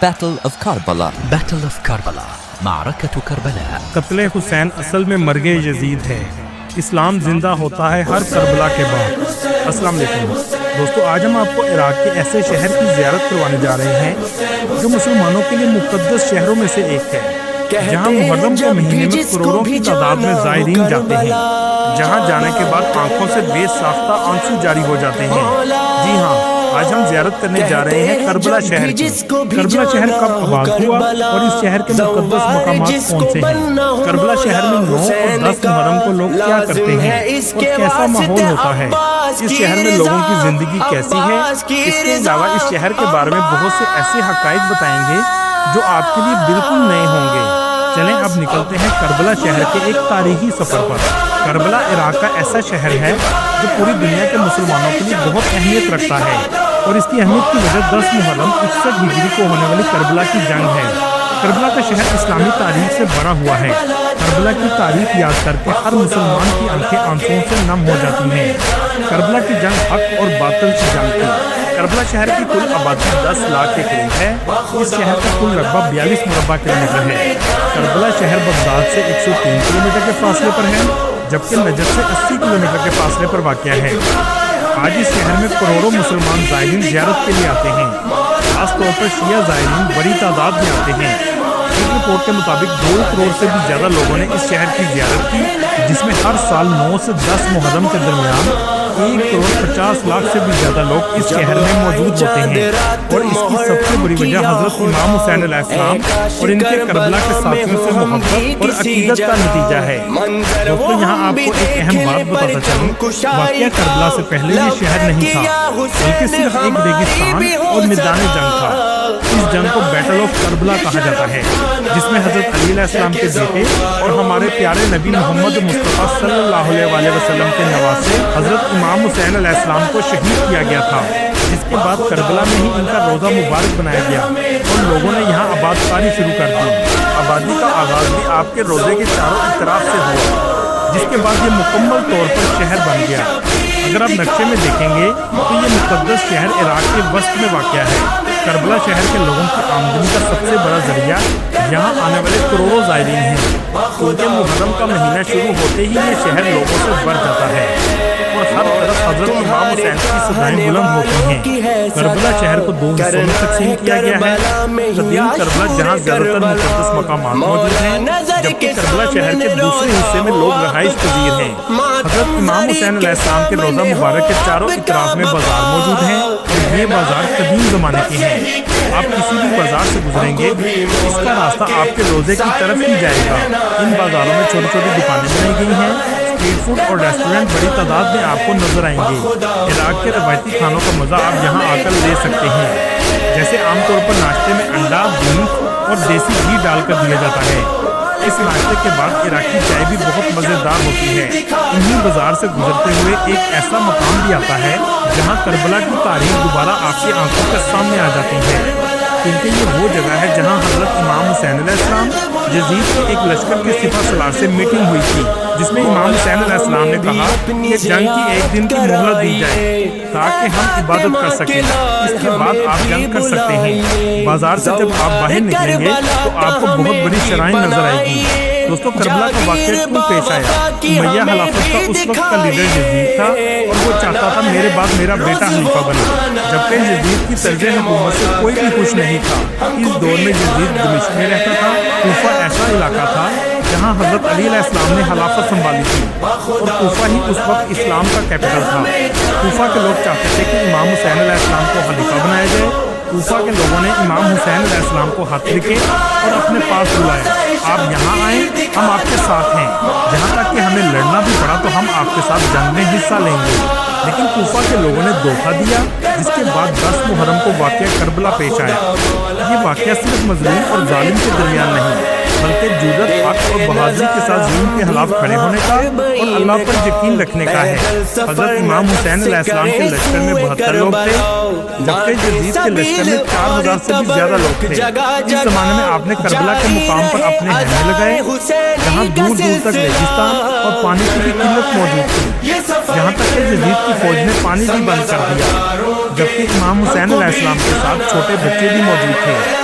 Battle of Karbala. Battle of Karbala. معركة Karbala. قتل حسین اصل میں مرگ یزید ہے. اسلام زندہ ہوتا ہے ہر کربلا کے بعد. السلام علیکم دوستو، آج ہم آپ کو عراق کے ایسے شہر کی زیارت کروانے جا رہے ہیں جو مسلمانوں کے لیے مقدس شہروں میں سے ایک ہے، جہاں محرم کے مہینے میں کروڑوں کی تعداد میں زائرین جاتے ہیں، جہاں جانے کے بعد آنکھوں سے بے ساختہ آنسو جاری ہو جاتے ہیں. جی ہاں، آج ہم زیارت کرنے جا رہے ہیں کربلا شہر کی. کربلا شہر کب آباد ہوا اور اس شہر کے مقدس مقامات کون سے ہیں؟ کربلا شہر میں 9 اور 10 محرم کو لوگ کیا کرتے ہیں اور کیسا ماحول ہوتا ہے؟ اس شہر میں لوگوں کی زندگی کیسی ہے؟ اس کے علاوہ اس شہر کے بارے میں بہت سے ایسے حقائق بتائیں گے جو آپ کے لیے بالکل نئے ہوں گے. چلیں اب نکلتے ہیں کربلا شہر کے ایک تاریخی سفر پر. کربلا عراق کا ایسا شہر ہے جو پوری دنیا کے مسلمانوں کے لیے بہت اہمیت رکھتا ہے، اور اس کی اہمیت کی وجہ 10 محرم 61 ہجری کو ہونے والی کربلا کی جنگ ہے. کربلا کا شہر اسلامی تاریخ سے بڑا ہوا ہے. کربلا کی تاریخ یاد کر کے ہر مسلمان کی آنکھیں آنسوؤں سے نم ہو جاتی ہیں. کربلا کی جنگ حق اور باطل کی جنگ تھی. کربلا شہر کی کل آبادی 10 لاکھ کے قریب ہے. اس شہر کا کل رقبہ 42 مربع کلومیٹر ہے. کربلا شہر بغداد سے 103 کلومیٹر کے فاصلے پر ہے، جبکہ نجف سے 80 کلومیٹر کے فاصلے پر واقع ہے. آج اس شہر میں کروڑوں مسلمان زائرین زیارت کے لیے آتے ہیں. خاص طور پر شیعہ زائرین بڑی تعداد میں آتے ہیں. ایک رپورٹ کے مطابق 2 کروڑ سے بھی زیادہ لوگوں نے اس شہر کی زیارت کی، جس میں ہر سال 9 سے 10 محرم کے درمیان 1 کروڑ 50 لاکھ سے بھی زیادہ لوگ اس شہر میں موجود ہوتے ہیں. اور اس کی سب سے بڑی وجہ حضرت امام حسین علیہ السلام اور ان کے کربلا کے ساتھیوں سے محبت اور عقیدت کا نتیجہ ہے. دوستو، یہاں آپ کو ایک اہم بات بتاتا چلوں. واقعہ کربلا سے پہلے یہ شہر نہیں تھا، بلکہ صرف ایک ریگستان اور میدان جنگ تھا. اس جنگ کو بیٹل آف کربلا کہا جاتا ہے، جس میں حضرت علی علیہ السلام کے بیٹے اور ہمارے پیارے نبی محمد مصطفیٰ صلی اللہ علیہ وسلم کے نواسے حضرت امام حسین علیہ السلام کو شہید کیا گیا تھا، جس کے بعد کربلا میں ہی ان کا روزہ مبارک بنایا گیا اور لوگوں نے یہاں آباد کاری شروع کر دی. آبادی کا آغاز بھی آپ کے روزے کے چاروں اطراف سے ہوا، جس کے بعد یہ مکمل طور پر شہر بن گیا. اگر آپ نقشے میں دیکھیں گے تو یہ مقدس شہر عراق کے وسط میں واقع ہے. کربلا شہر کے لوگوں کی آمدنی کا سب سے بڑا ذریعہ یہاں آنے والے کروڑوں زائرین ہیں. کیونکہ محرم کا مہینہ شروع ہوتے ہی یہ شہر لوگوں سے بھر جاتا ہے اور ہر طرف حضرت امام حسین کی صدائیں بلند ہوتی ہیں. کربلا شہر کو 2 حصوں میں تقسیم کیا گیا ہے. قدیم کربلا جہاں زیادہ تر مقدس مقامات موجود ہیں، جبکہ کربلا شہر کے دوسرے حصے میں لوگ رہائش پذیر ہیں. حضرت امام حسین علیہ السلام کے روزہ مبارک کے چاروں اطراف میں بازار موجود ہیں، اور یہ بازار قدیم زمانے کے ہیں. آپ کسی بھی بازار سے گزریں گے اس کا راستہ آپ کے روزے کی طرف ہی جائے گا. ان بازاروں میں چھوٹی چھوٹی دکانیں بنائی گئی ہیں. اسٹریٹ فوڈ اور ریسٹورینٹ بڑی تعداد میں آپ کو نظر آئیں گے. عراق کے روایتی کھانوں کا مزہ آپ یہاں آ کر لے سکتے ہیں. جیسے عام طور پر ناشتے میں انڈا، بیف اور دیسی گھی ڈال کر دیا جاتا ہے. اس ناشتے کے بعد عراقی چائے بھی بہت مزیدار ہوتی ہے. انہی بازار سے گزرتے ہوئے ایک ایسا مقام بھی آتا ہے جہاں کربلا کی تاریخ دوبارہ آپ کی آنکھوں کے سامنے آ جاتی ہے، کیونکہ یہ وہ جگہ ہے جہاں حضرت امام حسین علیہ السلام یزید کے ایک لشکر کے سپہ سالار سے میٹنگ ہوئی تھی، جس میں امام حسین علیہ السلام نے کہا کہ جنگ کی 1 دن کی مہلت دی جائے تاکہ ہم عبادت کر سکیں. اس کے بعد آپ جنگ کر سکتے ہیں. بازار سے جب آپ باہر نکلیں گے تو آپ کو بہت بڑی شرائن نظر آئے گی. دوستو، کربلا کا واقعہ کیوں پیش آیا؟ امیہ خلافت کا اس وقت کا لیڈر یزید تھا اور وہ چاہتا تھا میرے بعد میرا بیٹا خلیفہ بنے، جبکہ یزید کی طرز حکومت سے کوئی بھی خوش نہیں تھا. اس دور میں یزید دمشق میں رہتا تھا. کوفہ ایسا علاقہ تھا جہاں حضرت علی علیہ السلام نے خلافت سنبھالی تھی، اور کوفہ ہی اس وقت اسلام کا کیپٹل تھا. کوفہ کے لوگ چاہتے تھے کہ امام حسین علیہ السلام کو خلیفہ بنایا جائے. کوفہ کے لوگوں نے امام حسین علیہ السلام کو خط لکھے اور اپنے پاس بلایا. آپ یہاں آئیں، ہم آپ کے ساتھ ہیں. جہاں تک کہ ہمیں لڑنا بھی پڑا تو ہم آپ کے ساتھ جنگ میں حصہ لیں گے. لیکن کوفہ کے لوگوں نے دھوکہ دیا، جس کے بعد 10 محرم کو واقعہ کربلا پیش آیا. یہ واقعہ صرف مظلوم اور ظالم کے درمیان نہیں، بلکہ جرأت، حق اور بہادری کے ساتھ ظلم کے خلاف کھڑے ہونے کا اور اللہ پر یقین رکھنے کا ہے. حضرت امام حسین علیہ السلام کے لشکر میں 72 لوگ تھے، جبکہ یزید کے لشکر میں 4000 سے بھی زیادہ لوگ تھے. اس زمانے میں آپ نے کربلا کے مقام پر اپنے خیمے لگائے، جہاں دور دور تک ریگستان اور پانی کی بھی قلت موجود تھی، یہاں تک کہ یزید کی فوج نے پانی بھی بند کر دیا. جبکہ امام حسین علیہ السلام کے ساتھ چھوٹے بچے بھی موجود تھے.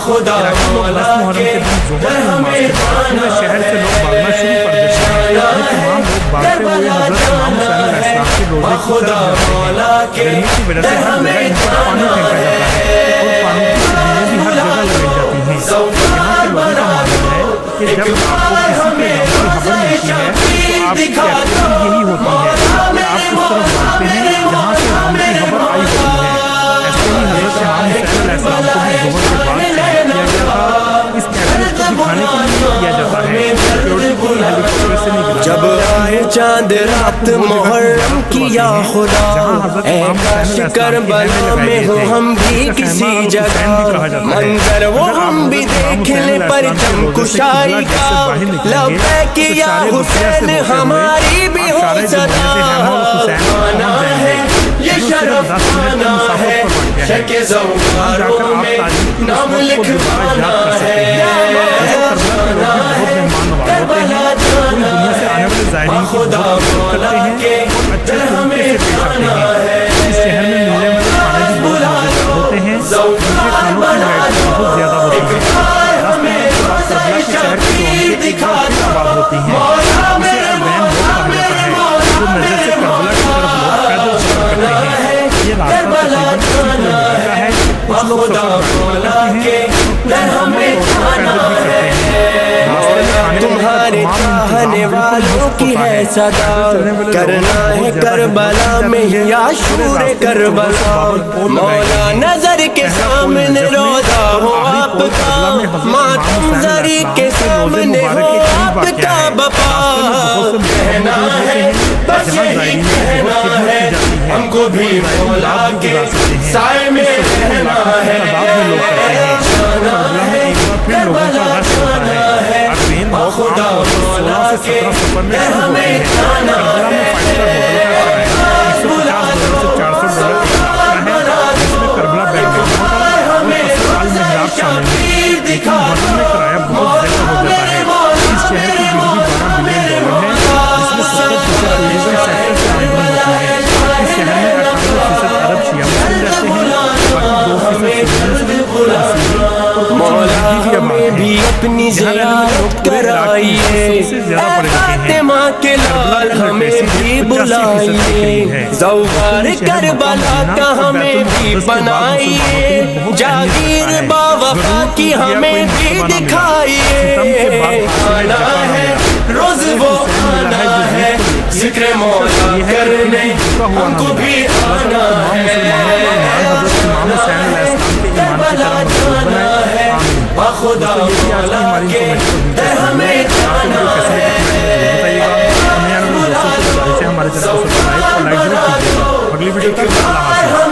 بخدا مولا کے شہر سے لوگ بھاگنا شروع کر دیتے ہیں. یہ تمام لوگ بھاگتے ہوئے حضرت امام حسین علیہ السلام کے روضے کی طرف جاتے ہیں. گرمی کی وجہ سے ہر جگہ ان پر پانی پھینکا جاتا ہے اور پانی کی چھبیلیں بھی ہر جگہ لگائی جاتی ہیں. یہاں کے لوگوں کا معلوم ہے کہ جب آپ کو کسی کے غم کی خبر ملتی ہے تو آپ کی کیفیت یہی ہوتی ہے کہ آپ اس طرف بھاگتے ہیں جہاں سے غم کی خبر آئی ہوتی ہے. ایسے ہی حضرت امام حسین علیہ السلام کو بھی ظہر کے بعد شہید کیا گیا تھا. اس کیفیت کو دکھانے کے لیے کیا جاتا ہے. سیکورٹی کو ہیلی کاپٹر سے نہیں گرایا جب آئے چاند رات محرم کیا خدا اے کاش کربلا میں ہو ہم بھی کسی جگہ منظر وہ ہم بھی دیکھ لیں پرچم کشائی کا لبیک یا حسین ہماری بھی ہو صدا. آنا ہے یہ شرف آنا ہے شک زواروں میں نام لکھوانا ہے. کربلا جانا ہے بخدا مولا کے در ہمیں جانا ہے. اس شہر میں ملنے والے کھانے بھی بہت مزیدار ہوتے ہیں. زوار بنا بہت زیادہ ہوتی ہے. کربلا کے شہر کی رونقیں ایک بار پھر آباد ہوتی ہیں. اسے الوین روڈ کہا جاتا ہے جو نظر سے کربلا کی طرف لوگ پیدل سفر کرتے ہیں. یہ راستہ تقریباً 80 کلومیٹر کا ہے. کچھ لوگ سفر کرتے ہیں اور کچھ پیدل بھی کرتے ہیں. تمہارے چاہنے والوں کی ہے صدا کرنا ہے کربلا میں یا شور کربلا. مولا نظر کے سامنے روضہ ہو آپ کا ماتم زری کے سامنے ہو آپ کا بپا. کہنا ہے بس یہی کہنا ہے ہم کو بھی مولا کے سائے میں رہنا ہے. کربلا جانا ہے بخدا مولا کے در ہمیں جانا ہے. $400 در ہمیں شامل ہے. کرایہ بہت زیادہ ہو جاتا ہے. اس شہر کی GDP $12 بلین ہے جس میں 70% سیکٹر سے آمدنی ہوتی ہے. اس شہر میں 98% عرب شیعہ مسلم رہتے ہیں باقی 2% مولا ہمیں بھی اپنی زیارت کرائیے فاطمہ کے لال ہمیں بھی بلائیے. زوار کربلا کا ہمیں بھی بنائیے جاگیر با وفا کی ہمیں بھی دکھائیے. آنا ہے روز وہ آنا ہے ذکر مولا کرنے ہم کو بھی آنا ہے. کربلا جانا ہے بخدا مولا کے در ہمیں جانا ہے.